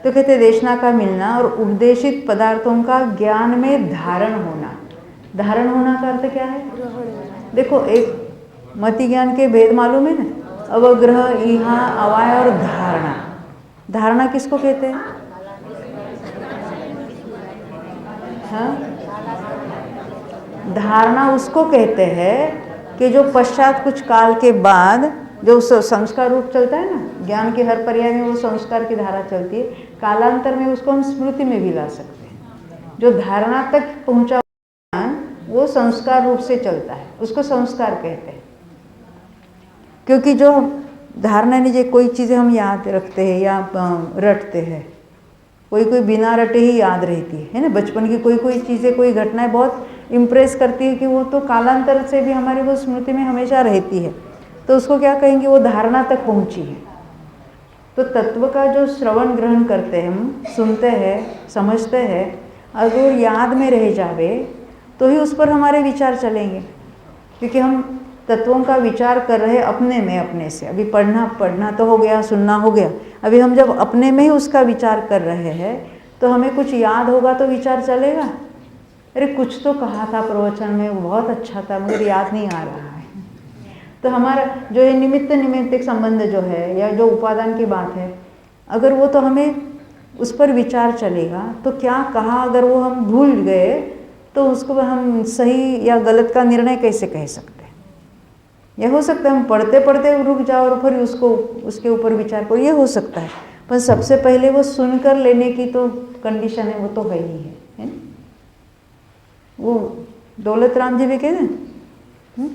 तो कहते देशना का मिलना और उपदेशित पदार्थों का ज्ञान में धारण होना। धारण होना का अर्थ क्या है? देखो, एक मति ज्ञान के भेद मालूम है ना, अवग्रह, ईहा, अवाय और धारणा। धारणा किसको कहते हैं? हाँ, धारणा उसको कहते हैं कि जो पश्चात कुछ काल के बाद जो संस्कार रूप चलता है ना, ज्ञान के हर पर्याय में वो संस्कार की धारा चलती है, कालांतर में उसको हम स्मृति में भी ला सकते हैं। जो धारणा तक पहुंचा वो संस्कार रूप से चलता है, उसको संस्कार कहते हैं। क्योंकि जो धारणा नहीं, कोई चीज़ें हम याद रखते हैं या रटते हैं, कोई कोई बिना रटे ही याद रहती है ना। बचपन की कोई कोई चीज़ें, कोई घटनाएं बहुत इम्प्रेस करती है कि वो तो कालांतर से भी हमारी वो स्मृति में हमेशा रहती है, तो उसको क्या कहेंगे? वो धारणा तक पहुंची है। तो तत्व का जो श्रवण ग्रहण करते हैं, हम सुनते हैं, समझते हैं, अगर याद में रह जावे तो ही उस पर हमारे विचार चलेंगे। क्योंकि हम तत्वों का विचार कर रहे अपने में, अपने से। अभी पढ़ना तो हो गया, सुनना हो गया, अभी हम जब अपने में ही उसका विचार कर रहे हैं तो हमें कुछ याद होगा तो विचार चलेगा, अरे कुछ तो कहा था प्रवचन में, वो बहुत अच्छा था, मगर याद नहीं आ रहा है। तो हमारा जो है निमित्त निमित्तिक संबंध जो है, या जो उपादान की बात है, अगर वो तो हमें उस पर विचार चलेगा, तो क्या कहा अगर वो हम भूल गए तो उसको हम सही या गलत का निर्णय कैसे कह सकते हैं? यह हो सकता है हम पढ़ते पढ़ते रुक जाओ और फिर उसको उसके ऊपर विचार करो, ये हो सकता है। पर सबसे पहले वो सुनकर लेने की तो कंडीशन है, वो तो है ही है ना? वो दौलत राम जी भी कहते हैं,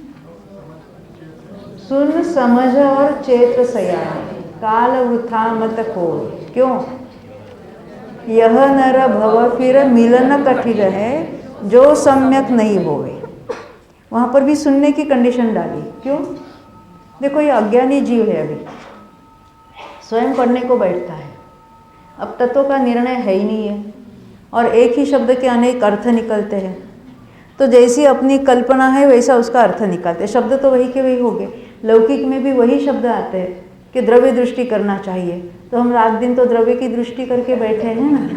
सुन समझ और चेत सयाने, काल वृथा मत खोए। क्यों? यह नर भव फिर मिलन कठिन है, जो सम्यक नहीं होवे। वहाँ पर भी सुनने की कंडीशन डाली। क्यों? देखो, ये अज्ञानी जीव है, अभी स्वयं पढ़ने को बैठता है, अब तत्व का निर्णय है ही नहीं है, और एक ही शब्द के अनेक अर्थ निकलते हैं। तो जैसी अपनी कल्पना है वैसा उसका अर्थ निकालते हैं। शब्द तो वही के वही हो गए। लौकिक में भी वही शब्द आते हैं कि द्रव्य दृष्टि करना चाहिए, तो हम रात दिन तो द्रव्य की दृष्टि करके बैठे हैं ना।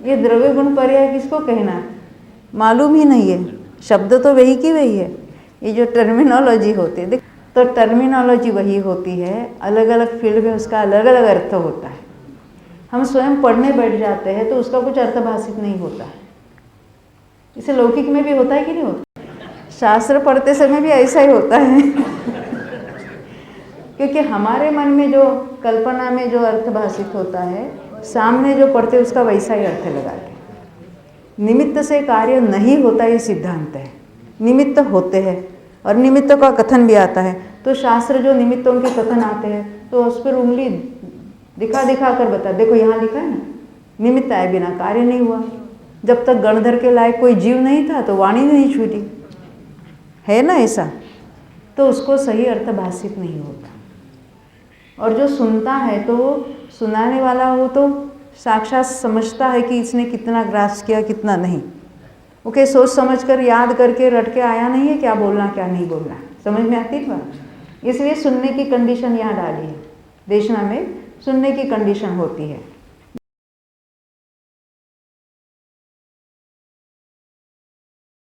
ये द्रव्य गुण पर्याय किसको कहना मालूम ही नहीं है, शब्द तो वही की वही है। ये जो टर्मिनोलॉजी होती है, देख, तो टर्मिनोलॉजी वही होती है, अलग अलग फील्ड में उसका अलग अलग अर्थ होता है। हम स्वयं पढ़ने बैठ जाते हैं तो उसका कुछ अर्थभाषित नहीं होता है। इसे लौकिक में भी होता है कि नहीं होता? शास्त्र पढ़ते समय भी ऐसा ही होता है क्योंकि हमारे मन में जो कल्पना में जो अर्थभाषित होता है, सामने जो पढ़ते उसका वैसा ही अर्थ लगाते। निमित्त से कार्य नहीं होता, ये सिद्धांत है। निमित्त होते हैं और निमित्त का कथन भी आता है। तो शास्त्र जो निमित्तों के कथन आते हैं तो उस पर उंगली दिखा दिखा कर बता, देखो यहाँ लिखा है ना, निमित्त आए बिना कार्य नहीं हुआ। जब तक गणधर के लायक कोई जीव नहीं था तो वाणी नहीं छूटी, है ना ऐसा, तो उसको सही अर्थ भाषित नहीं होता। और जो सुनता है तो सुनाने वाला हो तो साक्षात समझता है कि इसने कितना ग्रास किया कितना नहीं। ओके, सोच समझ कर याद करके रट के आया नहीं है क्या बोलना क्या नहीं बोलना, समझ में आती है बात। इसलिए सुनने की कंडीशन यहाँ डाली है, देशना में सुनने की कंडीशन होती है।